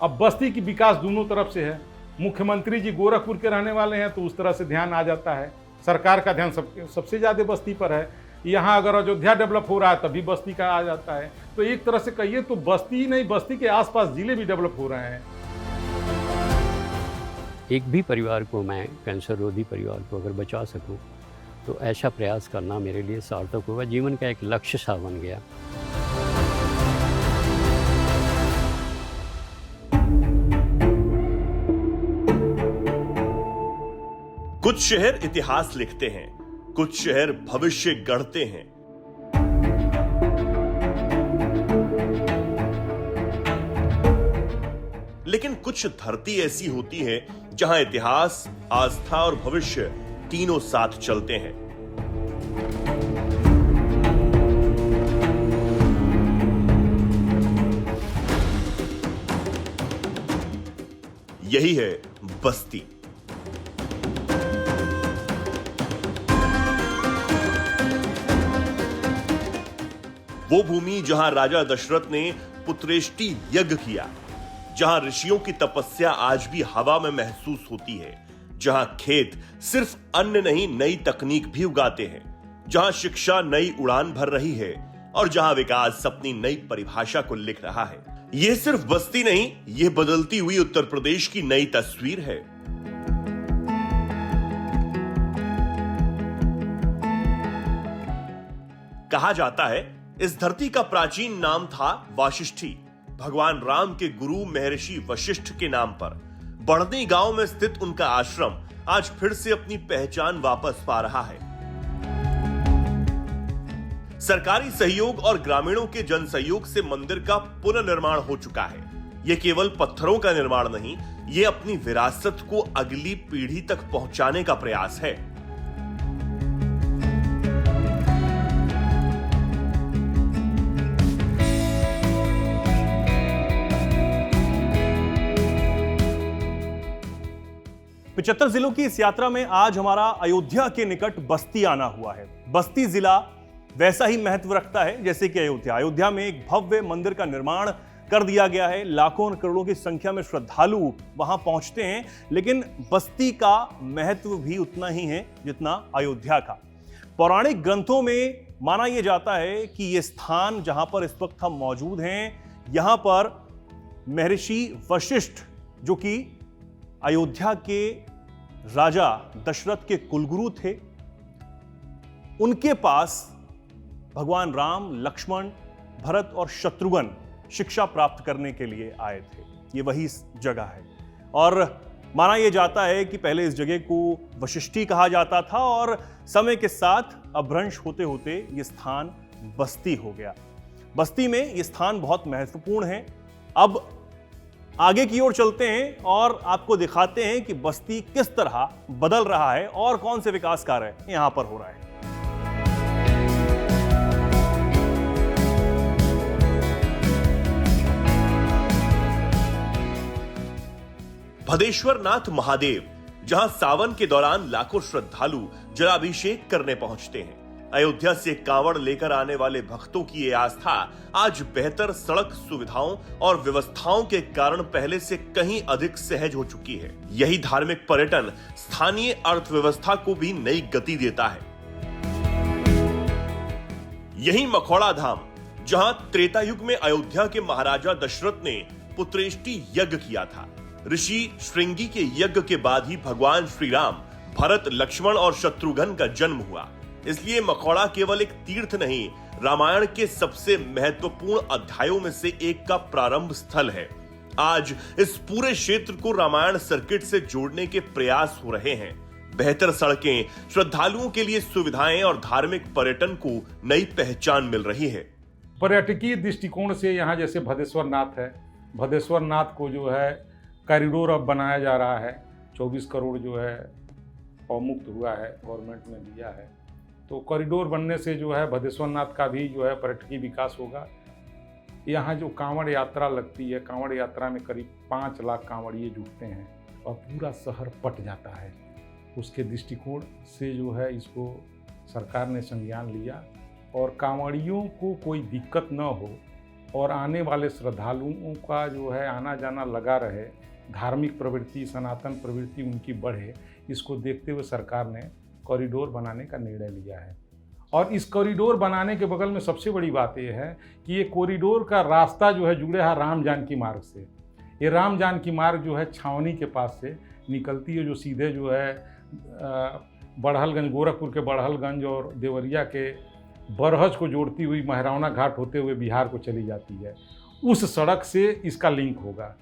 अब बस्ती की विकास दोनों तरफ से है। मुख्यमंत्री जी गोरखपुर के रहने वाले हैं तो उस तरह से ध्यान आ जाता है, सरकार का ध्यान सबसे ज़्यादा बस्ती पर है। यहाँ अगर अयोध्या डेवलप हो रहा है तभी बस्ती का आ जाता है। तो एक तरह से कहिए तो बस्ती ही नहीं, बस्ती के आसपास जिले भी डेवलप हो रहे हैं। एक भी परिवार को मैं, कैंसर रोधी परिवार को अगर बचा सकूं, तो ऐसा प्रयास करना मेरे लिए सार्थक होगा, जीवन का एक लक्ष्य सा बन गया। कुछ शहर इतिहास लिखते हैं, कुछ शहर भविष्य गढ़ते हैं। लेकिन कुछ धरती ऐसी होती है जहां इतिहास, आस्था और भविष्य तीनों साथ चलते हैं। यही है बस्ती। वो भूमि जहां राजा दशरथ ने पुत्रेष्टि यज्ञ किया, जहां ऋषियों की तपस्या आज भी हवा में महसूस होती है, जहां खेत सिर्फ अन्न नहीं नई तकनीक भी उगाते हैं, जहां शिक्षा नई उड़ान भर रही है और जहां विकास अपनी नई परिभाषा को लिख रहा है। यह सिर्फ बस्ती नहीं, यह बदलती हुई उत्तर प्रदेश की नई तस्वीर है। कहा जाता है इस धरती का प्राचीन नाम था वाशिष्ठी, भगवान राम के गुरु महर्षि वशिष्ठ के नाम पर। बढ़नी गांव में स्थित उनका आश्रम आज फिर से अपनी पहचान वापस पा रहा है। सरकारी सहयोग और ग्रामीणों के जन सहयोग से मंदिर का पुनर्निर्माण हो चुका है। यह केवल पत्थरों का निर्माण नहीं, यह अपनी विरासत को अगली पीढ़ी तक पहुंचाने का प्रयास है। पचहत्तर जिलों की इस यात्रा में आज हमारा अयोध्या के निकट बस्ती आना हुआ है। बस्ती जिला वैसा ही महत्व रखता है जैसे कि अयोध्या। अयोध्या में एक भव्य मंदिर का निर्माण कर दिया गया है। लाखों करोड़ों की संख्या में श्रद्धालु वहां पहुंचते हैं, लेकिन बस्ती का महत्व भी उतना ही है जितना अयोध्या का। पौराणिक ग्रंथों में माना यह जाता है कि यह स्थान जहां पर इस वक्त हम मौजूद हैं, यहां पर महर्षि वशिष्ठ, जो कि अयोध्या के राजा दशरथ के कुलगुरु थे, उनके पास भगवान राम, लक्ष्मण, भरत और शत्रुघ्न शिक्षा प्राप्त करने के लिए आए थे। ये वही जगह है और माना यह जाता है कि पहले इस जगह को वशिष्ठी कहा जाता था और समय के साथ अपभ्रंश होते होते यह स्थान बस्ती हो गया। बस्ती में यह स्थान बहुत महत्वपूर्ण है। अब आगे की ओर चलते हैं और आपको दिखाते हैं कि बस्ती किस तरह बदल रहा है और कौन से विकास कार्य यहां पर हो रहा है। भदेश्वर नाथ महादेव, जहां सावन के दौरान लाखों श्रद्धालु जलाभिषेक करने पहुंचते हैं। अयोध्या से कांवड़ लेकर आने वाले भक्तों की ये आस्था आज बेहतर सड़क सुविधाओं और व्यवस्थाओं के कारण पहले से कहीं अधिक सहज हो चुकी है। यही धार्मिक पर्यटन स्थानीय अर्थव्यवस्था को भी नई गति देता है। यही मखौड़ा धाम, जहां त्रेता युग में अयोध्या के महाराजा दशरथ ने पुत्रेष्टि यज्ञ किया था। ऋषि श्रृंगी के यज्ञ के बाद ही भगवान श्री राम, भरत, लक्ष्मण और शत्रुघ्न का जन्म हुआ। इसलिए मखौड़ा केवल एक तीर्थ नहीं, रामायण के सबसे महत्वपूर्ण अध्यायों में से एक का प्रारंभ स्थल है। आज इस पूरे क्षेत्र को रामायण सर्किट से जोड़ने के प्रयास हो रहे हैं। बेहतर सड़कें, श्रद्धालुओं के लिए सुविधाएं और धार्मिक पर्यटन को नई पहचान मिल रही है। पर्यटकीय दृष्टिकोण से यहाँ जैसे भदेश्वर नाथ है, भदेश्वर नाथ को जो है कॉरिडोर अब बनाया जा रहा है। 24 करोड़ जो है अवमुक्त हुआ है, गवर्नमेंट ने दिया है। तो कॉरिडोर बनने से जो है भदेश्वर नाथ का भी जो है पर्यटकीय विकास होगा। यहाँ जो कांवड़ यात्रा लगती है, कांवड़ यात्रा में करीब 5 लाख कांवड़िए जुटते हैं और पूरा शहर पट जाता है। उसके दृष्टिकोण से जो है इसको सरकार ने संज्ञान लिया और कांवड़ियों को कोई दिक्कत न हो और आने वाले श्रद्धालुओं का जो है आना जाना लगा रहे, धार्मिक प्रवृत्ति, सनातन प्रवृत्ति उनकी बढ़े, इसको देखते हुए सरकार ने कॉरिडोर बनाने का निर्णय लिया है। और इस कॉरिडोर बनाने के बगल में सबसे बड़ी बात यह है कि ये कॉरिडोर का रास्ता जो है जुड़े है राम जानकी मार्ग से। ये राम जानकी मार्ग जो है छावनी के पास से निकलती है, जो सीधे जो है बड़हलगंज, गोरखपुर के बड़हलगंज और देवरिया के बरहज को जोड़ती हुई महरौना घाट होते हुए बिहार को चली जाती है। उस सड़क से इसका लिंक होगा।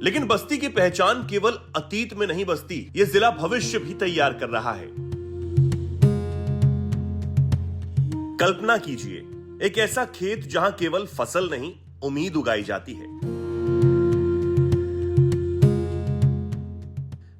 लेकिन बस्ती की पहचान केवल अतीत में नहीं बसती, ये जिला भविष्य भी तैयार कर रहा है। कल्पना कीजिए, एक ऐसा खेत जहां केवल फसल नहीं, उम्मीद उगाई जाती है।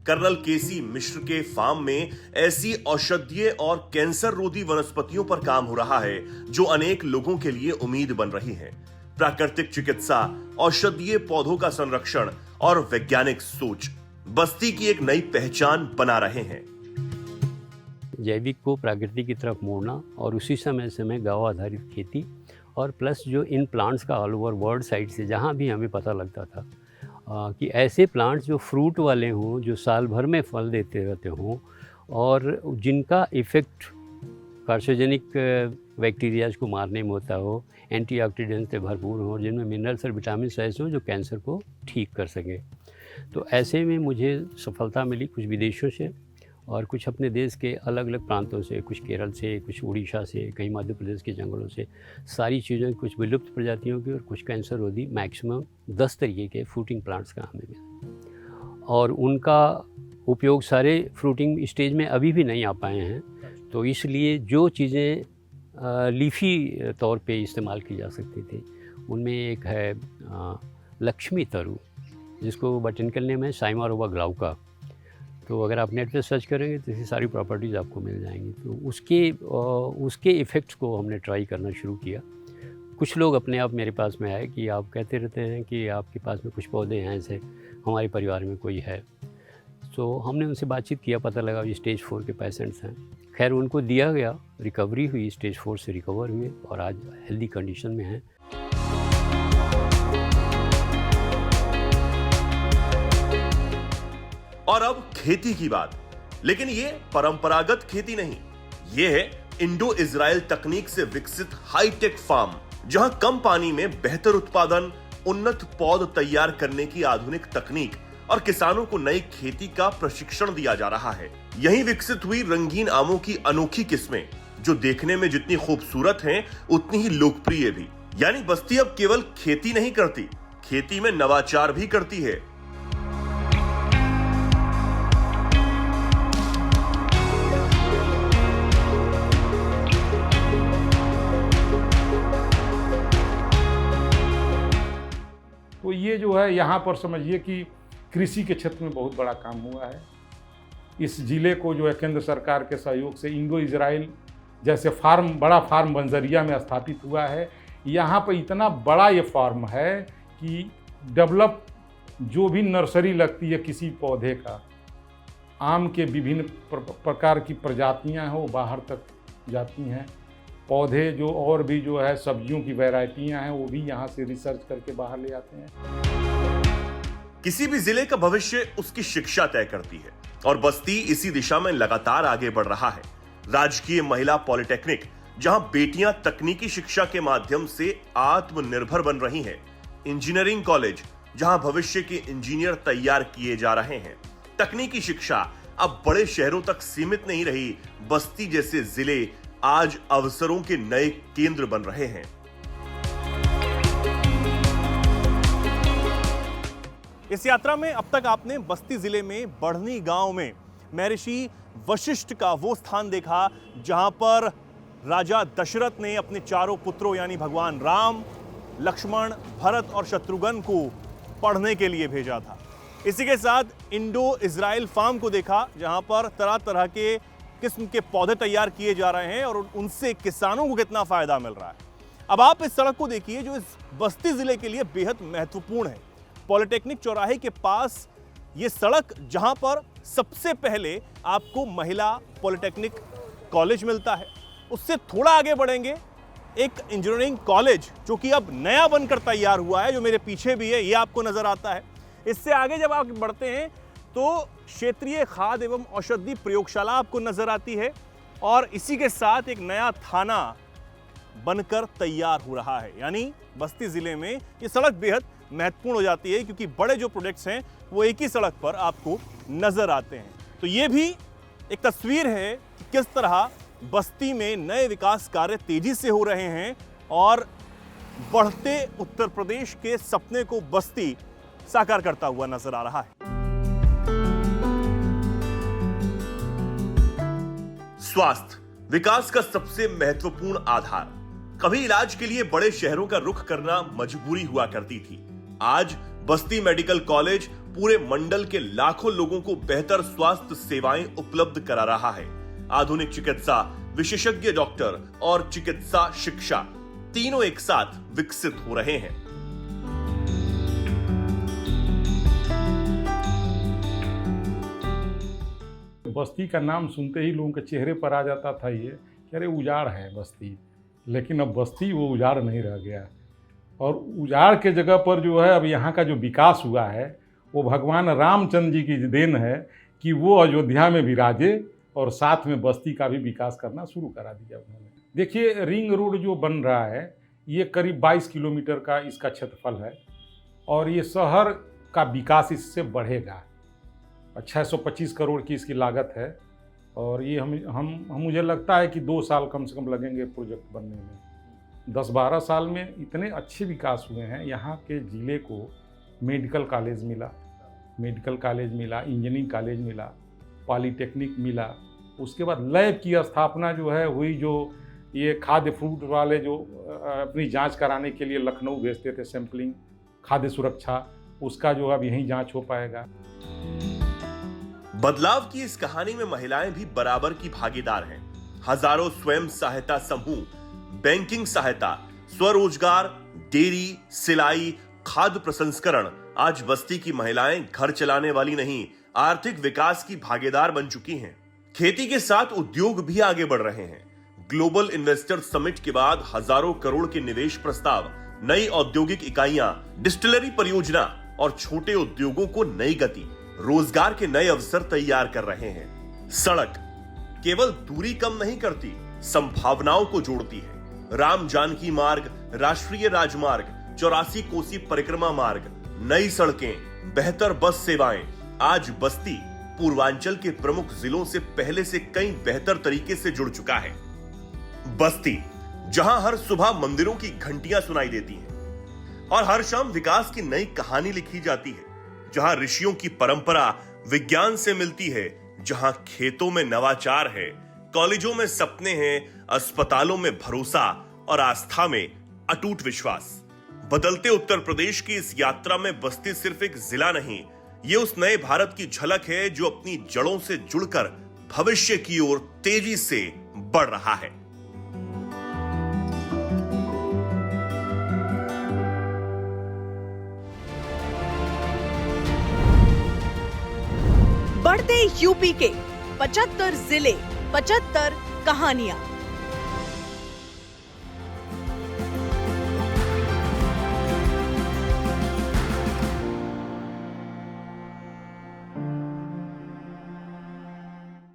कर्नल केसी मिश्र के फार्म में ऐसी औषधीय और कैंसर रोधी वनस्पतियों पर काम हो रहा है जो अनेक लोगों के लिए उम्मीद बन रही है। प्राकृतिक चिकित्सा, औषधीय पौधों का संरक्षण और वैज्ञानिक सोच बस्ती की एक नई पहचान बना रहे हैं। जैविक को प्राकृतिक की तरफ मोड़ना और उसी समय गांव आधारित खेती और प्लस जो इन प्लांट्स का ऑल ओवर वर्ल्ड साइड से जहां भी हमें पता लगता था कि ऐसे प्लांट्स जो फ्रूट वाले हों, जो साल भर में फल देते रहते हों और जिनका इफ़ेक्ट कार्सिनोजेनिक बैक्टीरियाज को मारने में होता हो, एंटीऑक्सीडेंट्स से भरपूर हों, जिनमें मिनरल्स और विटामिन ऐसे हों जो कैंसर को ठीक कर सकें। तो ऐसे में मुझे सफलता मिली कुछ विदेशों से और कुछ अपने देश के अलग अलग प्रांतों से, कुछ केरल से, कुछ उड़ीसा से, कहीं मध्य प्रदेश के जंगलों से, सारी चीज़ें, कुछ विलुप्त प्रजातियों की और कुछ कैंसर रोधी मैक्सिमम 10 तरीके के फ्रूटिंग प्लांट्स का हमें मिला। और उनका उपयोग सारे फ्रूटिंग स्टेज में अभी भी नहीं आ पाए हैं। तो इसलिए जो चीज़ें लीफी तौर पे इस्तेमाल की जा सकती थी, उनमें एक है लक्ष्मी तरु, जिसको बॉटनिकल नेम है साइमारोबा ग्लाउका। तो अगर आप नेट पे सर्च करेंगे तो इसकी सारी प्रॉपर्टीज़ आपको मिल जाएंगी। तो उसके इफ़ेक्ट्स को हमने ट्राई करना शुरू किया। कुछ लोग अपने आप मेरे पास में आए कि आप कहते रहते हैं कि आपके पास में कुछ पौधे हैं ऐसे, हमारे परिवार में कोई है। तो हमने उनसे बातचीत किया, पता लगा ये स्टेज 4 के पेशेंट्स हैं। खैर उनको दिया गया, रिकवरी हुई, स्टेज 4 से रिकवर हुए और आज हेल्दी कंडीशन में हैं। और अब खेती की बात, लेकिन ये परंपरागत खेती नहीं, ये है इंडो इजराइल तकनीक से विकसित हाईटेक फार्म, जहां कम पानी में बेहतर उत्पादन, उन्नत पौध तैयार करने की आधुनिक तकनीक और किसानों को नई खेती का प्रशिक्षण दिया जा रहा है। यहीं विकसित हुई रंगीन आमों की अनोखी किस्में, जो देखने में जितनी खूबसूरत हैं, उतनी ही लोकप्रिय भी। यानी बस्ती अब केवल खेती नहीं करती, खेती में नवाचार भी करती है। तो ये जो है यहाँ पर समझिए कि कृषि के क्षेत्र में बहुत बड़ा काम हुआ है। इस जिले को जो है केंद्र सरकार के सहयोग से इंडो इजराइल जैसे फार्म, बड़ा फार्म बंजरिया में स्थापित हुआ है। यहाँ पर इतना बड़ा ये फार्म है कि डेवलप जो भी नर्सरी लगती है किसी पौधे का, आम के विभिन्न प्रकार की प्रजातियाँ हैं वो बाहर तक जाती हैं। पौधे जो और भी जो है सब्जियों की वैरायटियाँ हैं वो भी यहाँ से रिसर्च करके बाहर ले आते हैं। किसी भी जिले का भविष्य उसकी शिक्षा तय करती है और बस्ती इसी दिशा में लगातार आगे बढ़ रहा है। राजकीय महिला पॉलिटेक्निक, जहां बेटियां तकनीकी शिक्षा के माध्यम से आत्मनिर्भर बन रही हैं। इंजीनियरिंग कॉलेज, जहां भविष्य के इंजीनियर तैयार किए जा रहे हैं। तकनीकी शिक्षा अब बड़े शहरों तक सीमित नहीं रही, बस्ती जैसे जिले आज अवसरों के नए केंद्र बन रहे हैं। इस यात्रा में अब तक आपने बस्ती जिले में बढ़नी गांव में महर्षि वशिष्ठ का वो स्थान देखा जहां पर राजा दशरथ ने अपने चारों पुत्रों यानी भगवान राम, लक्ष्मण, भरत और शत्रुघ्न को पढ़ने के लिए भेजा था। इसी के साथ इंडो इजराइल फार्म को देखा जहां पर तरह तरह के किस्म के पौधे तैयार किए जा रहे हैं और उनसे किसानों को कितना फायदा मिल रहा है। अब आप इस सड़क को देखिए जो इस बस्ती जिले के लिए बेहद महत्वपूर्ण है। पॉलिटेक्निक चौराहे के पास ये सड़क, जहां पर सबसे पहले आपको महिला पॉलिटेक्निक कॉलेज मिलता है, उससे थोड़ा आगे बढ़ेंगे एक इंजीनियरिंग कॉलेज जो कि अब नया बनकर तैयार हुआ है, जो मेरे पीछे भी है, ये आपको नजर आता है। इससे आगे जब आप बढ़ते हैं तो क्षेत्रीय खाद्य एवं औषधि प्रयोगशाला आपको नजर आती है और इसी के साथ एक नया थाना बनकर तैयार हो रहा है। यानी बस्ती जिले में ये सड़क बेहद महत्वपूर्ण हो जाती है क्योंकि बड़े जो प्रोजेक्ट्स हैं वो एक ही सड़क पर आपको नजर आते हैं। तो ये भी एक तस्वीर है कि किस तरह बस्ती में नए विकास कार्य तेजी से हो रहे हैं और बढ़ते उत्तर प्रदेश के सपने को बस्ती साकार करता हुआ नजर आ रहा है। स्वास्थ्य विकास का सबसे महत्वपूर्ण आधार। कभी इलाज के लिए बड़े शहरों का रुख करना मजबूरी हुआ करती थी। आज बस्ती मेडिकल कॉलेज पूरे मंडल के लाखों लोगों को बेहतर स्वास्थ्य सेवाएं उपलब्ध करा रहा है। आधुनिक चिकित्सा, विशेषज्ञ डॉक्टर और चिकित्सा शिक्षा तीनों एक साथ विकसित हो रहे हैं। बस्ती का नाम सुनते ही लोगों के चेहरे पर आ जाता था ये कि अरे उजाड़ है बस्ती, लेकिन अब बस्ती वो उजाड़ नहीं रह गया। और उजाड़ के जगह पर जो है अब यहाँ का जो विकास हुआ है वो भगवान रामचंद्र जी की देन है कि वो अयोध्या में विराजे और साथ में बस्ती का भी विकास करना शुरू करा दिया उन्होंने। देखिए रिंग रोड जो बन रहा है ये करीब 22 किलोमीटर का इसका क्षेत्रफल है और ये शहर का विकास इससे बढ़ेगा। 625 करोड़ की इसकी लागत है और ये हम मुझे लगता है कि 2 साल कम से कम लगेंगे प्रोजेक्ट बनने में। 10-12 साल में इतने अच्छे विकास हुए हैं। यहाँ के ज़िले को मेडिकल कॉलेज मिला, इंजीनियरिंग कॉलेज मिला, पॉलीटेक्निक मिला, उसके बाद लैब की स्थापना जो है हुई। जो ये खाद्य फ्रूट वाले जो अपनी जांच कराने के लिए लखनऊ भेजते थे सैंपलिंग, खाद्य सुरक्षा, उसका जो अब यहीं जांच हो पाएगा। बदलाव की इस कहानी में महिलाएं भी बराबर की भागीदार हैं। हजारों स्वयं सहायता समूह, बैंकिंग सहायता, स्वरोजगार, डेयरी, सिलाई, खाद्य प्रसंस्करण, आज बस्ती की महिलाएं घर चलाने वाली नहीं, आर्थिक विकास की भागीदार बन चुकी हैं। खेती के साथ उद्योग भी आगे बढ़ रहे हैं। ग्लोबल इन्वेस्टर समिट के बाद हजारों करोड़ के निवेश प्रस्ताव, नई औद्योगिक इकाइयां, डिस्टिलरी परियोजना और छोटे उद्योगों को नई गति, रोजगार के नए अवसर तैयार कर रहे हैं। सड़क केवल दूरी कम नहीं करती, संभावनाओं को जोड़ती है। राम जानकी मार्ग, राष्ट्रीय राजमार्ग, 84 कोसी परिक्रमा मार्ग, नई सड़कें, बेहतर बस सेवाएं, आज बस्ती पूर्वांचल के प्रमुख जिलों से पहले से कई बेहतर तरीके से जुड़ चुका है। बस्ती जहां हर सुबह मंदिरों की घंटियां सुनाई देती हैं और हर शाम विकास की नई कहानी लिखी जाती है, जहां ऋषियों की परंपरा विज्ञान से मिलती है, जहां खेतों में नवाचार है, कॉलेजों में सपने हैं, अस्पतालों में भरोसा और आस्था में अटूट विश्वास। बदलते उत्तर प्रदेश की इस यात्रा में बस्ती सिर्फ एक जिला नहीं, ये उस नए भारत की झलक है जो अपनी जड़ों से जुड़कर भविष्य की ओर तेजी से बढ़ रहा है। बढ़ते यूपी के 75 जिले, 75 कहानियां।